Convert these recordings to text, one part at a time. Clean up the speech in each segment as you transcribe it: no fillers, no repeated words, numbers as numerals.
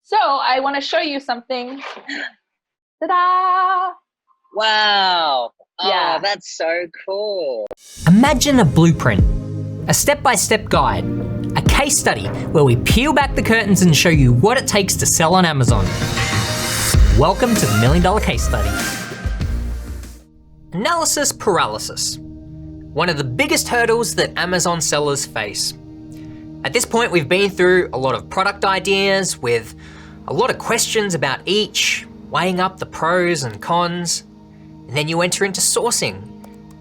So I want to show you something. Ta-da! Wow. Yeah. Oh, that's so cool. Imagine a blueprint, a step-by-step guide, a case study where we peel back the curtains and show you what it takes to sell on Amazon. Welcome to the $1 Million Case Study. Analysis paralysis. One of the biggest hurdles that Amazon sellers face. At this point, we've been through a lot of product ideas with a lot of questions about each, weighing up the pros and cons, and then you enter into sourcing.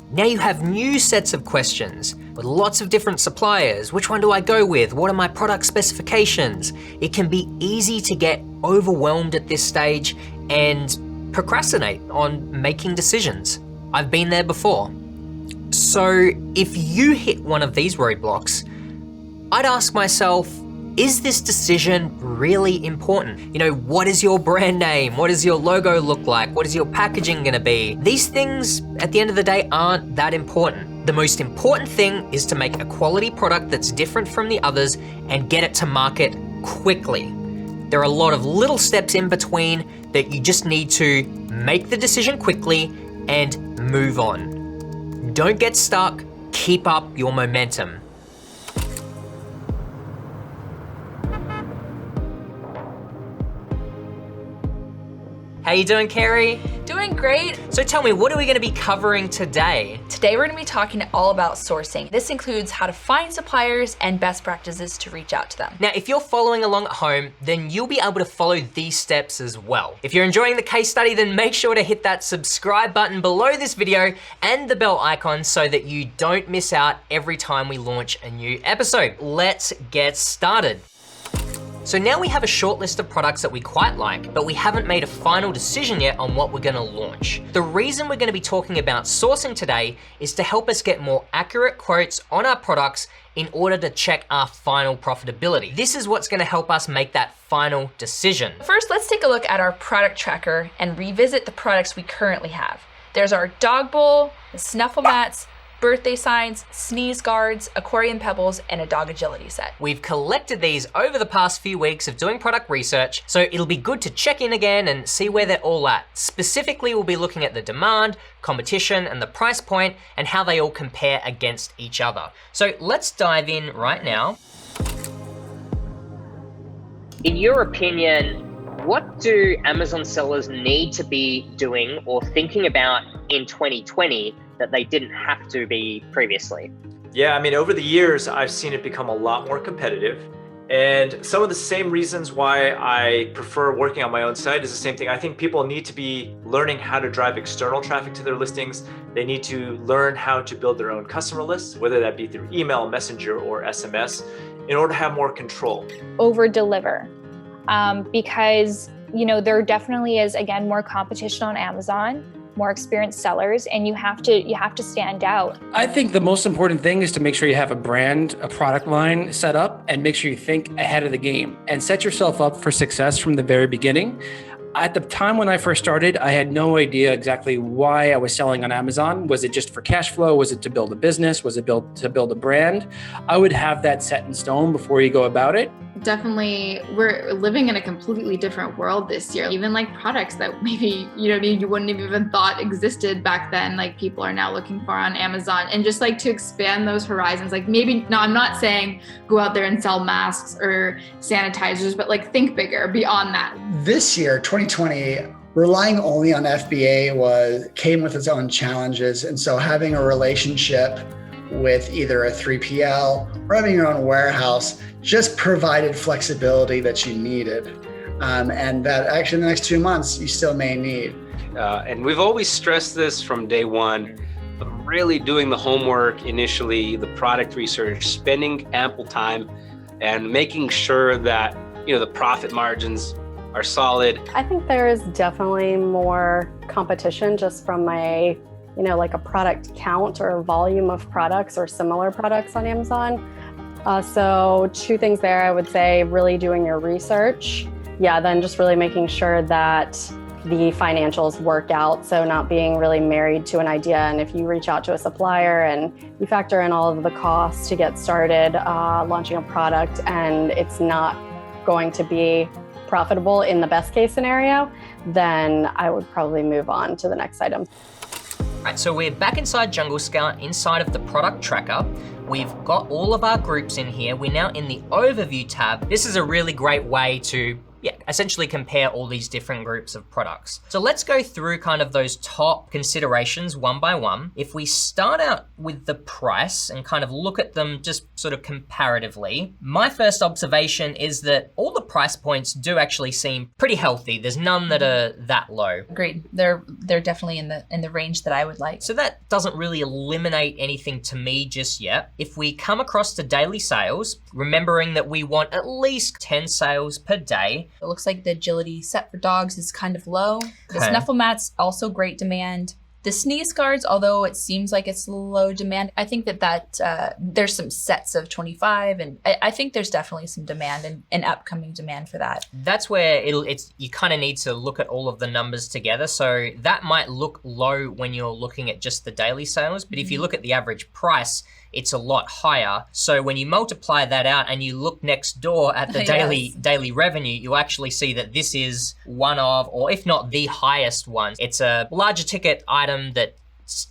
Now you have new sets of questions with lots of different suppliers. Which one do I go with? What are my product specifications? It can be easy to get overwhelmed at this stage and procrastinate on making decisions. I've been there before. So if you hit one of these roadblocks, I'd ask myself, is this decision really important? You know, what is your brand name? What does your logo look like? What is your packaging gonna be? These things, at the end of the day, aren't that important. The most important thing is to make a quality product that's different from the others and get it to market quickly. There are a lot of little steps in between that you just need to make the decision quickly and move on. Don't get stuck, keep up your momentum. How you doing, Carrie? Doing great. So tell me, what are we gonna be covering today? Today we're going to be talking all about sourcing. This includes how to find suppliers and best practices to reach out to them. Now, if you're following along at home, then you'll be able to follow these steps as well. If you're enjoying the case study, then make sure to hit that subscribe button below this video and the bell icon so that you don't miss out every time we launch a new episode. Let's get started. So now we have a short list of products that we quite like, but we haven't made a final decision yet on what we're gonna launch. The reason we're gonna be talking about sourcing today is to help us get more accurate quotes on our products in order to check our final profitability. This is what's gonna help us make that final decision. First, let's take a look at our product tracker and revisit the products we currently have. There's our dog bowl, the snuffle mats, birthday signs, sneeze guards, aquarium pebbles, and a dog agility set. We've collected these over the past few weeks of doing product research, so it'll be good to check in again and see where they're all at. Specifically, we'll be looking at the demand, competition, and the price point, and how they all compare against each other. So let's dive in right now. In your opinion, what do Amazon sellers need to be doing or thinking about in 2020 that they didn't have to be previously? Yeah, I mean, over the years, I've seen it become a lot more competitive. And some of the same reasons why I prefer working on my own site is the same thing. I think people need to be learning how to drive external traffic to their listings. They need to learn how to build their own customer lists, whether that be through email, messenger, or SMS, in order to have more control. Over deliver, because there definitely is, again, more competition on Amazon, more experienced sellers, and you have to stand out. I think the most important thing is to make sure you have a brand, a product line set up, and make sure you think ahead of the game and set yourself up for success from the very beginning. At the time when I first started, I had no idea exactly why I was selling on Amazon. Was it just for cash flow? Was it to build a business? Was it to build a brand? I would have that set in stone before you go about it. Definitely, we're living in a completely different world this year. Even like products that maybe you wouldn't have even thought existed back then, like people are now looking for on Amazon. And just like to expand those horizons, like maybe, no, I'm not saying go out there and sell masks or sanitizers, but like think bigger beyond that. This year, 2020, relying only on FBA came with its own challenges. And so having a relationship with either a 3PL or having your own warehouse just provided flexibility that you needed. And that actually in the next 2 months, you still may need. And we've always stressed this from day one, but really doing the homework initially, the product research, spending ample time and making sure that, the profit margins are solid. I think there is definitely more competition just from a product count or volume of products or similar products on Amazon. So 2 things there, I would say, really doing your research. Yeah, then just really making sure that the financials work out. So not being really married to an idea. And if you reach out to a supplier and you factor in all of the costs to get started launching a product and it's not going to be profitable in the best case scenario, then I would probably move on to the next item. Right, so we're back inside Jungle Scout, inside of the product tracker. We've got all of our groups in here. We're now in the overview tab. This is a really great way to essentially compare all these different groups of products. So let's go through kind of those top considerations one by one. If we start out with the price and kind of look at them just sort of comparatively, my first observation is that all the price points do actually seem pretty healthy. There's none that are that low. Agreed. They're definitely in the range that I would like. So that doesn't really eliminate anything to me just yet. If we come across to daily sales, remembering that we want at least 10 sales per day. It looks like the agility set for dogs is kind of low. The Okay. snuffle mats, also great demand. The sneeze guards, although it seems like it's low demand, I think that there's some sets of 25, and I think there's definitely some demand and upcoming demand for that. That's where you kind of need to look at all of the numbers together. So that might look low when you're looking at just the daily sales, but if you look at the average price, it's a lot higher. So when you multiply that out and you look next door at the daily revenue, you'll actually see that this is one of, or if not the highest one. It's a larger ticket item that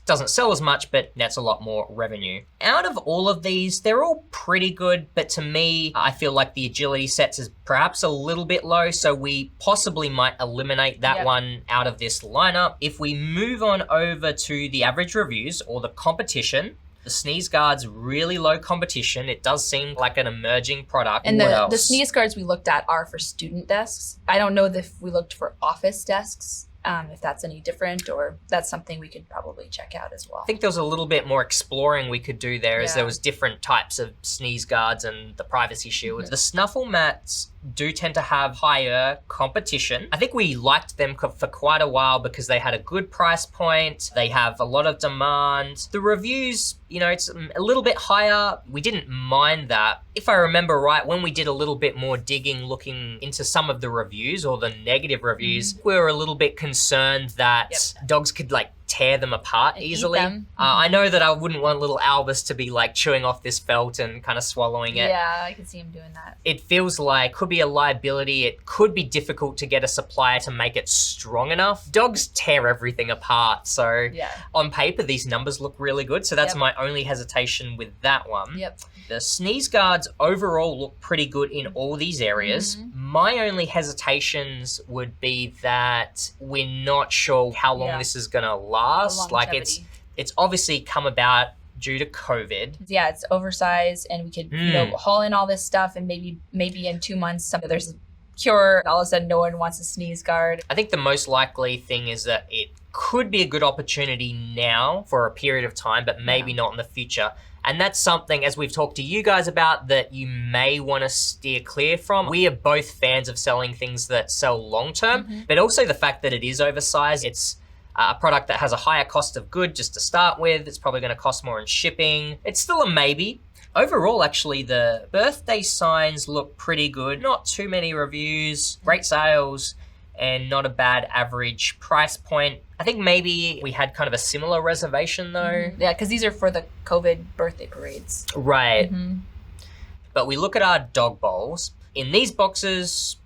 doesn't sell as much, but that's a lot more revenue. Out of all of these, they're all pretty good, but to me, I feel like the agility sets is perhaps a little bit low, so we possibly might eliminate that one out of this lineup. If we move on over to the average reviews or the competition, the sneeze guard's really low competition. It does seem like an emerging product. And What the else? sneeze guards we looked at are for student desks. I don't know if we looked for office desks, if that's any different, or that's something we could probably check out as well. I think there was a little bit more exploring we could do there, as Yeah. there was different types of sneeze guards and the privacy shields. The snuffle mats do tend to have higher competition. I think we liked them for quite a while because they had a good price point. They have a lot of demand. The reviews, it's a little bit higher. We didn't mind that. If I remember right, when we did a little bit more digging, looking into some of the reviews or the negative reviews, we were a little bit concerned that dogs could tear them apart easily. them. I know that I wouldn't want little Albus to be chewing off this felt and kind of swallowing it. Yeah, I can see him doing that. It feels like could be a liability. It could be difficult to get a supplier to make it strong enough. Dogs tear everything apart. So on paper, these numbers look really good. So that's my only hesitation with that one. The sneeze guards overall look pretty good in all these areas. My only hesitations would be that we're not sure how long this is going to last. It's obviously come about due to COVID. Yeah, it's oversized, and we could haul in all this stuff, and maybe in 2 months there's a cure. All of a sudden, no one wants a sneeze guard. I think the most likely thing is that it could be a good opportunity now for a period of time, but maybe not in the future. And that's something, as we've talked to you guys about, that you may want to steer clear from. We are both fans of selling things that sell long-term, but also the fact that it is oversized. It's a product that has a higher cost of good just to start with. It's probably going to cost more in shipping. It's still a maybe. Overall, actually, the birthday signs look pretty good. Not too many reviews, great sales, and not a bad average price point. I think maybe we had kind of a similar reservation though. Yeah, because these are for the COVID birthday parades. Right. But we look at our dog bowls. In these boxes,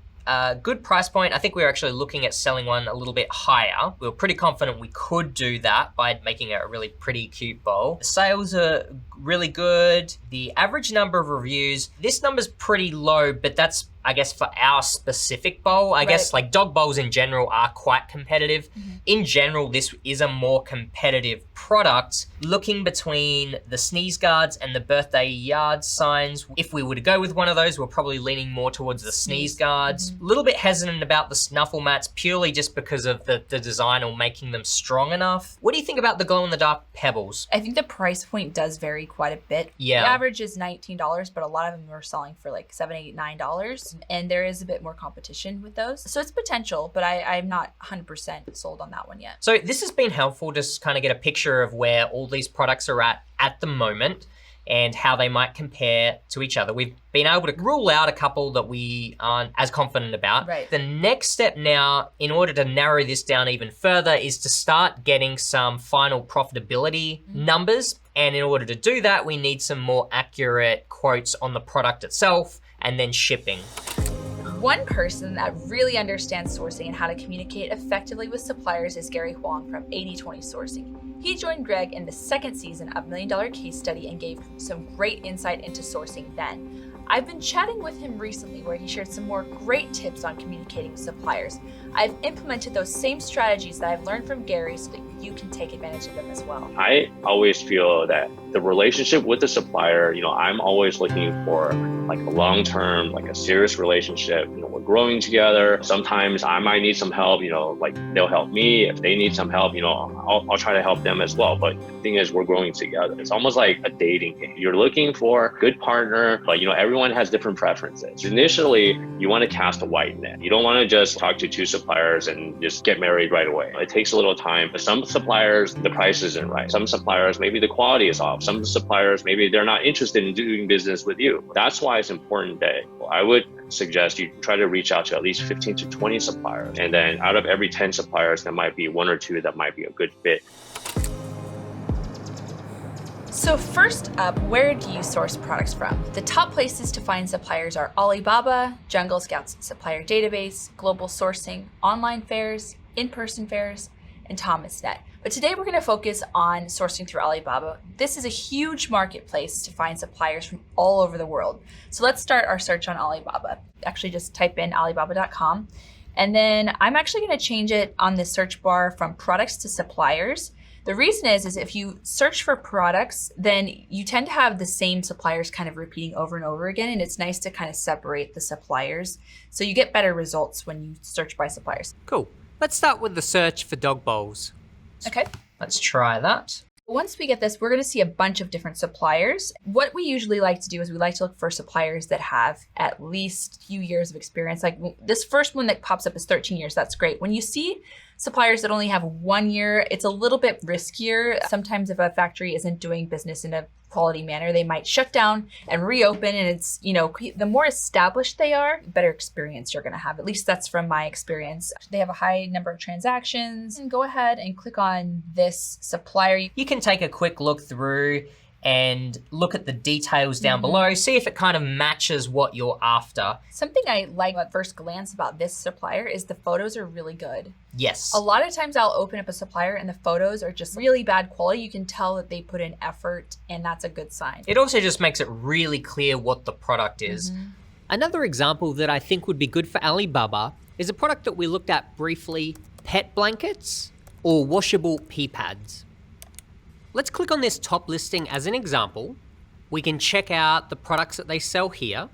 good price point. I think we were actually looking at selling one a little bit higher. We were pretty confident we could do that by making a really pretty cute bowl. The sales are really good. The average number of reviews, this number's pretty low, but that's, I guess, for our specific bowl. I guess dog bowls in general are quite competitive. In general, this is a more competitive product. Looking between the sneeze guards and the birthday yard signs, if we were to go with one of those, we're probably leaning more towards the sneeze guards. A little bit hesitant about the snuffle mats purely just because of the design or making them strong enough. What do you think about the glow-in-the-dark pebbles? I think the price point does vary quite a bit. Yeah. The average is $19, but a lot of them are selling for $7, $8, $9. And there is a bit more competition with those. So it's potential, but I'm not 100% sold on that one yet. So this has been helpful to just kind of get a picture of where all these products are at the moment and how they might compare to each other. We've been able to rule out a couple that we aren't as confident about. Right. The next step now, in order to narrow this down even further, is to start getting some final profitability numbers. And in order to do that, we need some more accurate quotes on the product itself and then shipping. One person that really understands sourcing and how to communicate effectively with suppliers is Gary Huang from 80/20 Sourcing. He joined Greg in the second season of $1 Million Case Study and gave some great insight into sourcing then. I've been chatting with him recently where he shared some more great tips on communicating with suppliers. I've implemented those same strategies that I've learned from Gary so that you can take advantage of them as well. I always feel that the relationship with the supplier, I'm always looking for like a long-term, like a serious relationship. We're growing together. Sometimes I might need some help, like they'll help me. If they need some help, I'll try to help them as well. But the thing is, we're growing together. It's almost like a dating game. You're looking for a good partner, but everyone has different preferences. Initially, you want to cast a wide net. You don't want to just talk to two suppliers and just get married right away. It takes a little time. But some suppliers, the price isn't right. Some suppliers, maybe the quality is off. Some suppliers, maybe they're not interested in doing business with you. That's why it's important that I would suggest you try to reach out to at least 15 to 20 suppliers. And then out of every 10 suppliers, there might be one or two that might be a good fit. So first up, where do you source products from? The top places to find suppliers are Alibaba, Jungle Scout's supplier database, global sourcing, online fairs, in-person fairs, and Thomasnet. But today we're going to focus on sourcing through Alibaba. This is a huge marketplace to find suppliers from all over the world. So let's start our search on Alibaba. Actually, just type in alibaba.com. And then I'm actually going to change it on the search bar from products to suppliers. The reason is if you search for products, then you tend to have the same suppliers kind of repeating over and over again. And it's nice to kind of separate the suppliers. So you get better results when you search by suppliers. Cool. Let's start with the search for dog bowls. Okay. Let's try that. Once we get this, we're going to see a bunch of different suppliers. What we usually like to do is we like to look for suppliers that have at least a few years of experience. Like this first one that pops up is 13 years. That's great. When you see suppliers that only have 1 year, it's a little bit riskier. Sometimes if a factory isn't doing business in a quality manner, they might shut down and reopen. And it's, the more established they are, the better experience you're going to have. At least that's from my experience. They have a high number of transactions. And go ahead and click on this supplier. You can take a quick look through and look at the details down below, see if it kind of matches what you're after. Something I like at first glance about this supplier is the photos are really good. Yes. A lot of times I'll open up a supplier and the photos are just really bad quality. You can tell that they put in effort and that's a good sign. It also just makes it really clear what the product is. Another example that I think would be good for Alibaba is a product that we looked at briefly, pet blankets or washable pee pads. Let's click on this top listing as an example. We can check out the products that they sell here.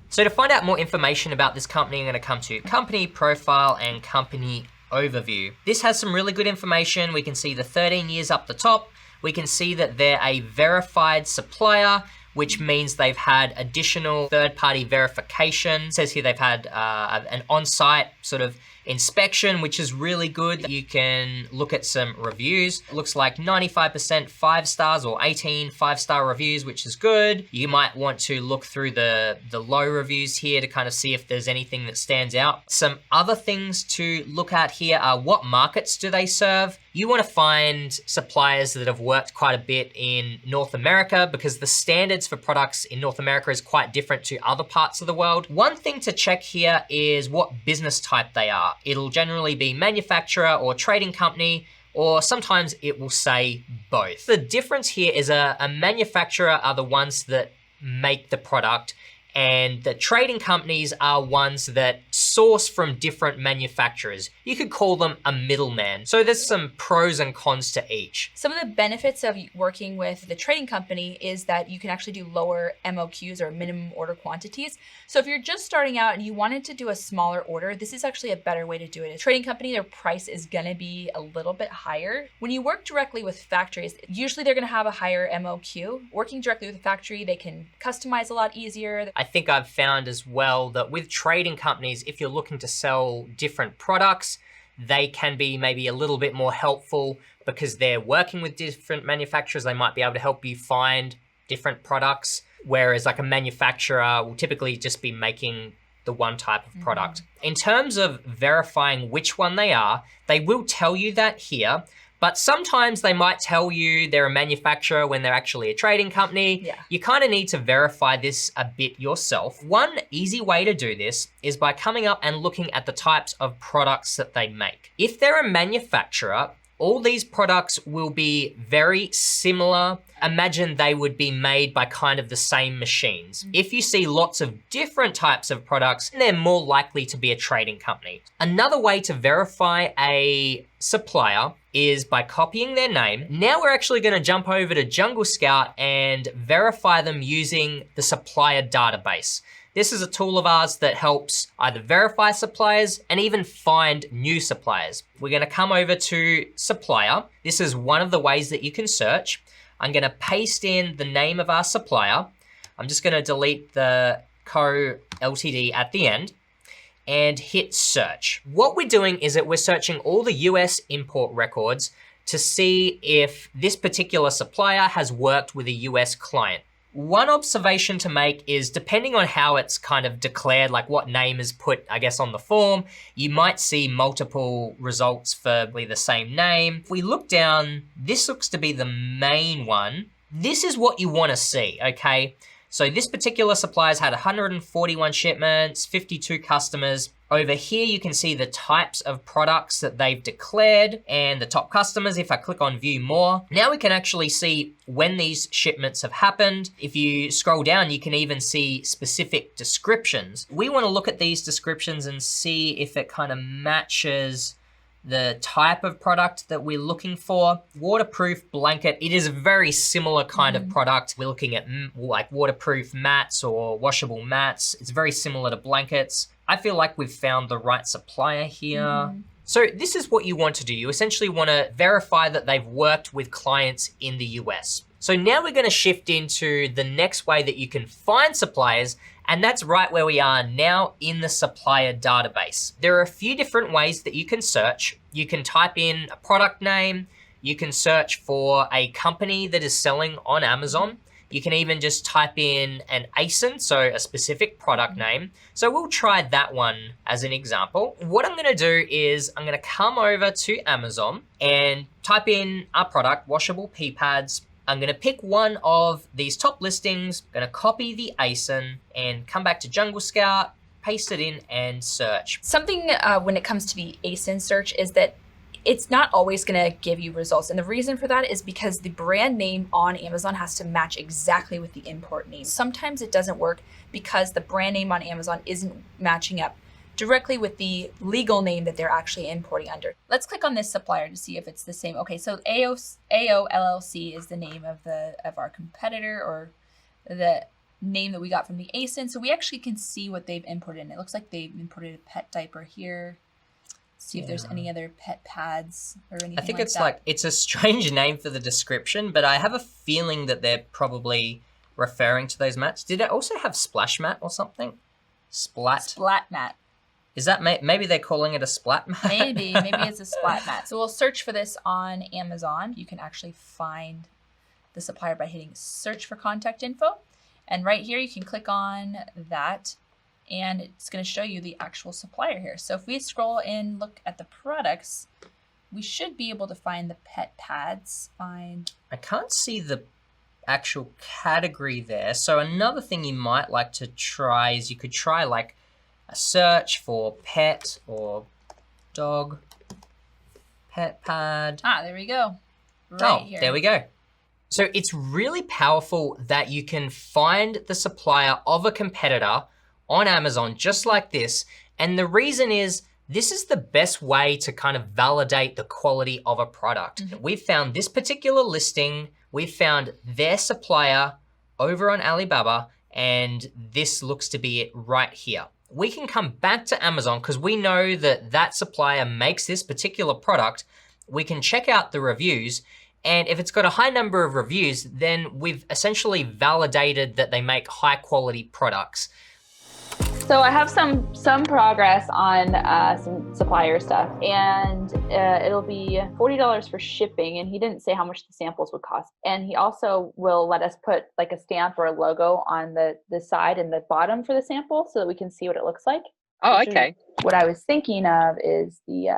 So to find out more information about this company, I'm going to come to company profile and company overview. This has some really good information. We can see the 13 years up the top. We can see that they're a verified supplier, which means they've had additional third-party verification. It says here they've had an on-site sort of inspection, which is really good. You can look at some reviews. It looks like 95% 5 stars or 18 5-star reviews, which is good. You might want to look through the low reviews here to kind of see if there's anything that stands out. Some other things to look at here are what markets do they serve? You want to find suppliers that have worked quite a bit in North America because the standards for products in North America is quite different to other parts of the world. One thing to check here is what business type they are. It'll generally be manufacturer or trading company, or sometimes it will say both. The difference here is a manufacturer are the ones that make the product, and the trading companies are ones that source from different manufacturers. You could call them a middleman. So there's some pros and cons to each. Some of the benefits of working with the trading company is that you can actually do lower MOQs or minimum order quantities. So if you're just starting out and you wanted to do a smaller order, this is actually a better way to do it. A trading company, their price is gonna be a little bit higher. When you work directly with factories, usually they're gonna have a higher MOQ. Working directly with a factory, they can customize a lot easier. I think I've found as well that with trading companies, if you're looking to sell different products, they can be maybe a little bit more helpful because they're working with different manufacturers. They might be able to help you find different products, whereas like a manufacturer will typically just be making the one type of product. In terms of verifying which one they are, they will tell you that here, But sometimes they might tell you they're a manufacturer when they're actually a trading company. Yeah. You kind of need to verify this a bit yourself. One easy way to do this is by coming up and looking at the types of products that they make. If they're a manufacturer, all these products will be very similar. Imagine they would be made by kind of the same machines. If you see lots of different types of products, they're more likely to be a trading company. Another way to verify a supplier is by copying their name. Now we're actually gonna jump over to Jungle Scout and verify them using the supplier database. This is a tool of ours that helps either verify suppliers and even find new suppliers. We're gonna come over to Supplier. This is one of the ways that you can search. I'm gonna paste in the name of our supplier. I'm just gonna delete the Co Ltd at the end and hit search. What we're doing is that we're searching all the US import records to see if this particular supplier has worked with a US client. One observation to make is depending on how it's kind of declared, like what name is put, I guess, on the form, you might see multiple results for the same name. If we look down, this looks to be the main one. This is what you want to see, okay? So this particular supplier's had 141 shipments, 52 customers. Over here, you can see the types of products that they've declared and the top customers. If I click on view more, now we can actually see when these shipments have happened. If you scroll down, you can even see specific descriptions. We want to look at these descriptions and see if it kind of matches the type of product that we're looking for. Waterproof blanket, it is a very similar kind of product. We're looking at like waterproof mats or washable mats. It's very similar to blankets. I feel like we've found the right supplier here. So this is what you want to do. You essentially want to verify that they've worked with clients in the US. So now we're going to shift into the next way that you can find suppliers, and that's right where we are now in the supplier database. There are a few different ways that you can search. You can type in a product name. You can search for a company that is selling on Amazon. You can even just type in an ASIN, so a specific product name. So we'll try that one as an example. What I'm gonna do is I'm gonna come over to Amazon and type in our product, washable pee pads. I'm gonna pick one of these top listings, gonna copy the ASIN and come back to Jungle Scout, paste it in and search. Something when it comes to the ASIN search is that it's not always gonna give you results. And the reason for that is because the brand name on Amazon has to match exactly with the import name. Sometimes it doesn't work because the brand name on Amazon isn't matching up directly with the legal name that they're actually importing under. Let's click on this supplier to see if it's the same. Okay, so AO LLC is the name of our competitor, or the name that we got from the ASIN. So we actually can see what they've imported in. It looks like they've imported a pet diaper here. See if there's any other pet pads or anything. I think like it's that. like, it's a strange name for the description, but I have a feeling that they're probably referring to those mats. Did it also have splash mat or something? Splat mat. Is that, maybe they're calling it a splat mat? Maybe it's a splat mat. So we'll search for this on Amazon. You can actually find the supplier by hitting search for contact info. And right here, you can click on that and it's going to show you the actual supplier here. So if we scroll and look at the products, we should be able to find the pet pads. I can't see the actual category there. So another thing you might like to try is you could try like a search for pet or dog pet pad. Ah, there we go. Right here. There we go. So it's really powerful that you can find the supplier of a competitor on Amazon just like this. And the reason is, this is the best way to kind of validate the quality of a product. We've found this particular listing, we've found their supplier over on Alibaba, and this looks to be it right here. We can come back to Amazon because we know that that supplier makes this particular product. We can check out the reviews, and if it's got a high number of reviews, then we've essentially validated that they make high quality products. So I have some progress on some supplier stuff, and it'll be $40 for shipping, and he didn't say how much the samples would cost. And he also will let us put like a stamp or a logo on the side and the bottom for the sample so that we can see what it looks like. Oh, okay. What I was thinking of is the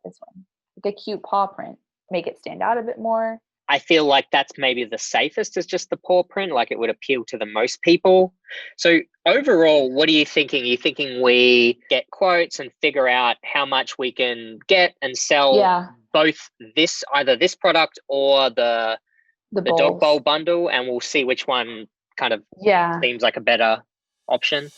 this one, like a cute paw print. make it stand out a bit more. I feel like that's maybe the safest is just the paw print, like it would appeal to the most people. So overall, what are you thinking? Are you thinking we get quotes and figure out how much we can get and sell both either this product or the dog bowl bundle, and we'll see which one kind of seems like a better option?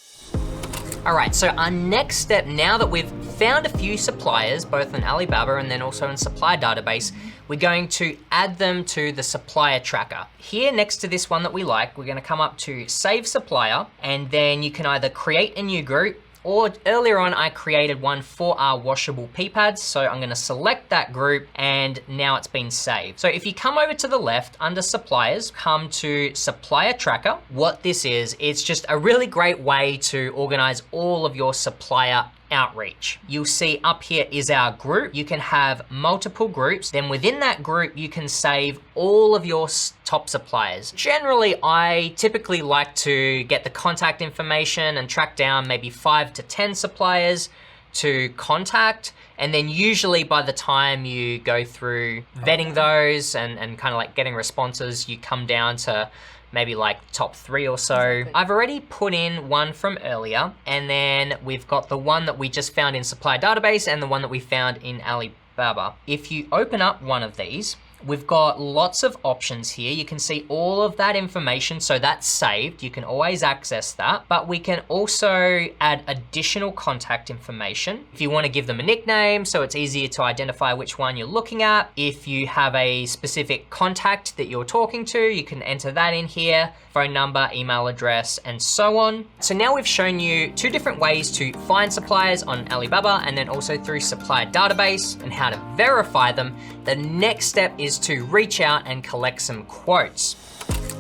All right, so our next step, now that we've found a few suppliers, both in Alibaba and then also in Supplier database, we're going to add them to the supplier tracker. Here next to this one that we like, we're gonna come up to Save Supplier, and then you can either create a new group, or earlier on I created one for our washable pee pads. So I'm gonna select that group and now it's been saved. So if you come over to the left under suppliers, come to supplier tracker. What this is, it's just a really great way to organize all of your supplier outreach. You'll see up here is our group. You can have multiple groups. Then within that group, you can save all of your top suppliers. Generally, I typically like to get the contact information and track down maybe 5 to 10 suppliers to contact. And then usually by the time you go through vetting those and kind of like getting responses, you come down to maybe like top 3 or so. I've already put in one from earlier, and then we've got the one that we just found in Supplier database and the one that we found in Alibaba. If you open up one of these, we've got lots of options here. You can see all of that information, so that's saved. You can always access that, but we can also add additional contact information. If you want to give them a nickname, so it's easier to identify which one you're looking at. If you have a specific contact that you're talking to, you can enter that in here, phone number, email address, and so on. So now we've shown you 2 different ways to find suppliers on Alibaba and then also through Supplier database and how to verify them. The next step is to reach out and collect some quotes.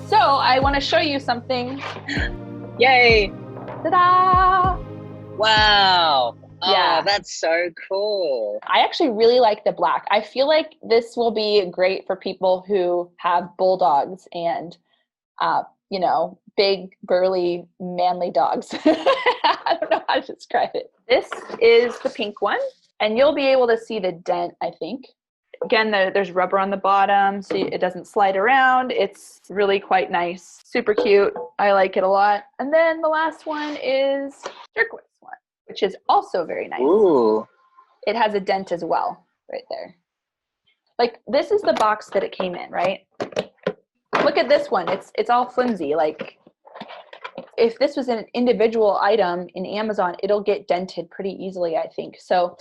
So I want to show you something. Yay! Ta-da! Wow. Yeah. Oh, that's so cool. I actually really like the black. I feel like this will be great for people who have bulldogs and, you know, big, burly, manly dogs. I don't know how to describe it. This is the pink one, and you'll be able to see the dent, I think. Again, there's rubber on the bottom, so it doesn't slide around. It's really quite nice. Super cute. I like it a lot. And then the last one is turquoise one, which is also very nice. Ooh. It has a dent as well, right there. Like, this is the box that it came in, right? Look at this one. It's all flimsy. Like, if this was an individual item in Amazon, it'll get dented pretty easily, I think. So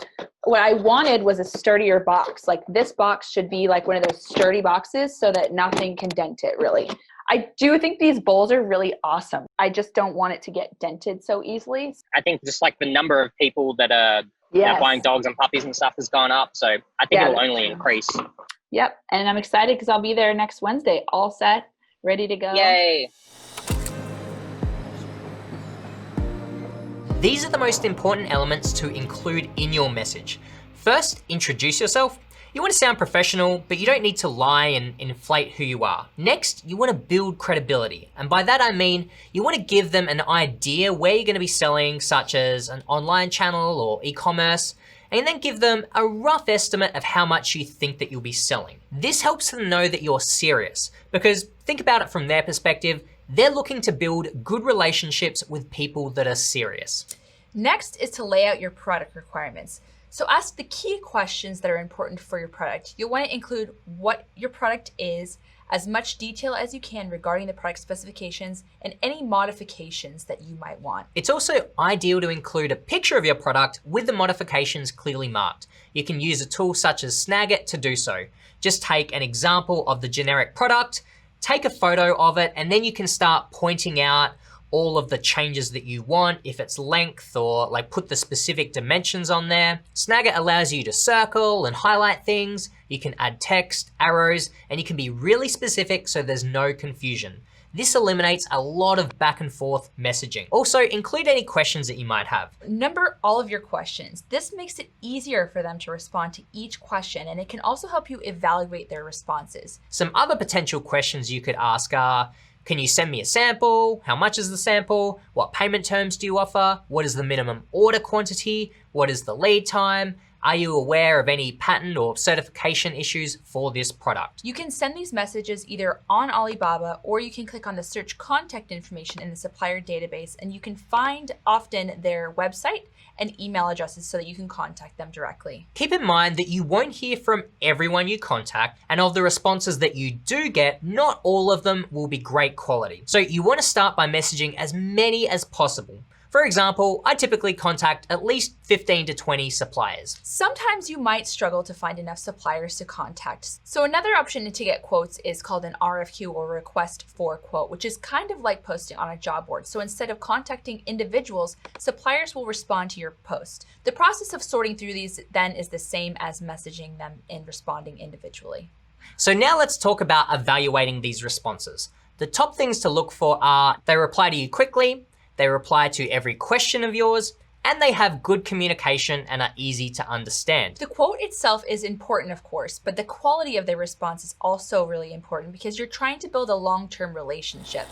what I wanted was a sturdier box. Like, this box should be like one of those sturdy boxes so that nothing can dent it, really. I do think these bowls are really awesome. I just don't want it to get dented so easily. I think just like the number of people that are now buying dogs and puppies and stuff has gone up. So I think it'll only increase. Yep. And I'm excited because I'll be there next Wednesday, all set, ready to go. Yay. These are the most important elements to include in your message. First, introduce yourself. You want to sound professional, but you don't need to lie and inflate who you are. Next, you want to build credibility. And by that I mean, you want to give them an idea where you're going to be selling, such as an online channel or e-commerce, and then give them a rough estimate of how much you think that you'll be selling. This helps them know that you're serious, because think about it from their perspective, they're looking to build good relationships with people that are serious. Next is to lay out your product requirements. So ask the key questions that are important for your product. You'll want to include what your product is, as much detail as you can regarding the product specifications and any modifications that you might want. It's also ideal to include a picture of your product with the modifications clearly marked. You can use a tool such as Snagit to do so. Just take an example of the generic product, take a photo of it, and then you can start pointing out all of the changes that you want, if it's length or like put the specific dimensions on there. Snagit allows you to circle and highlight things. You can add text, arrows, and you can be really specific so there's no confusion. This eliminates a lot of back and forth messaging. Also, include any questions that you might have. Number all of your questions. This makes it easier for them to respond to each question, and it can also help you evaluate their responses. Some other potential questions you could ask are, can you send me a sample? How much is the sample? What payment terms do you offer? What is the minimum order quantity? What is the lead time? Are you aware of any patent or certification issues for this product? You can send these messages either on Alibaba, or you can click on the search contact information in the supplier database, and you can find often their website and email addresses so that you can contact them directly. Keep in mind that you won't hear from everyone you contact, and of the responses that you do get, not all of them will be great quality. So you want to start by messaging as many as possible. For example, I typically contact at least 15 to 20 suppliers. Sometimes you might struggle to find enough suppliers to contact. So another option to get quotes is called an RFQ, or request for quote, which is kind of like posting on a job board. So instead of contacting individuals, suppliers will respond to your post. The process of sorting through these then is the same as messaging them and responding individually. So now let's talk about evaluating these responses. The top things to look for are they reply to you quickly, they reply to every question of yours, and they have good communication and are easy to understand. The quote itself is important, of course, but the quality of their response is also really important because you're trying to build a long-term relationship.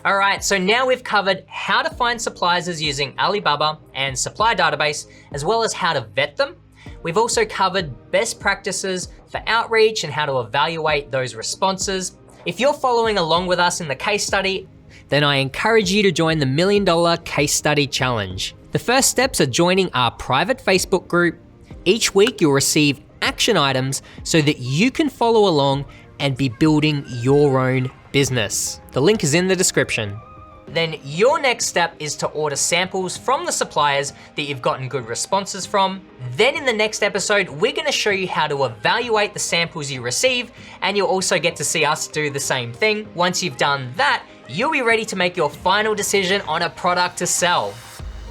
All right, so now we've covered how to find suppliers using Alibaba and Supplier database, as well as how to vet them. We've also covered best practices for outreach and how to evaluate those responses. If you're following along with us in the case study, then I encourage you to join the $1 Million Case Study Challenge. The first steps are joining our private Facebook group. Each week you'll receive action items so that you can follow along and be building your own business. The link is in the description. Then your next step is to order samples from the suppliers that you've gotten good responses from. Then in the next episode, we're gonna show you how to evaluate the samples you receive, and you'll also get to see us do the same thing. Once you've done that, you'll be ready to make your final decision on a product to sell.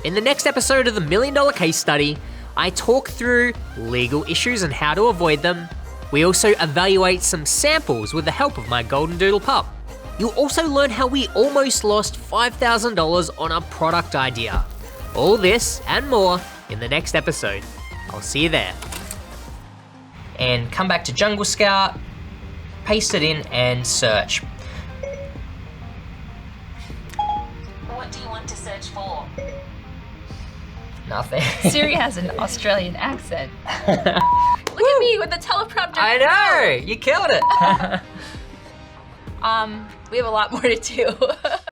In the next episode of the $1 Million Case Study, I talk through legal issues and how to avoid them. We also evaluate some samples with the help of my golden doodle pup. You'll also learn how we almost lost $5,000 on a product idea. All this and more in the next episode. I'll see you there. And come back to Jungle Scout, paste it in and search. What do you want to search for? Nothing. Siri has an Australian accent. Look at me with the teleprompter. I know, you killed it. We have a lot more to do.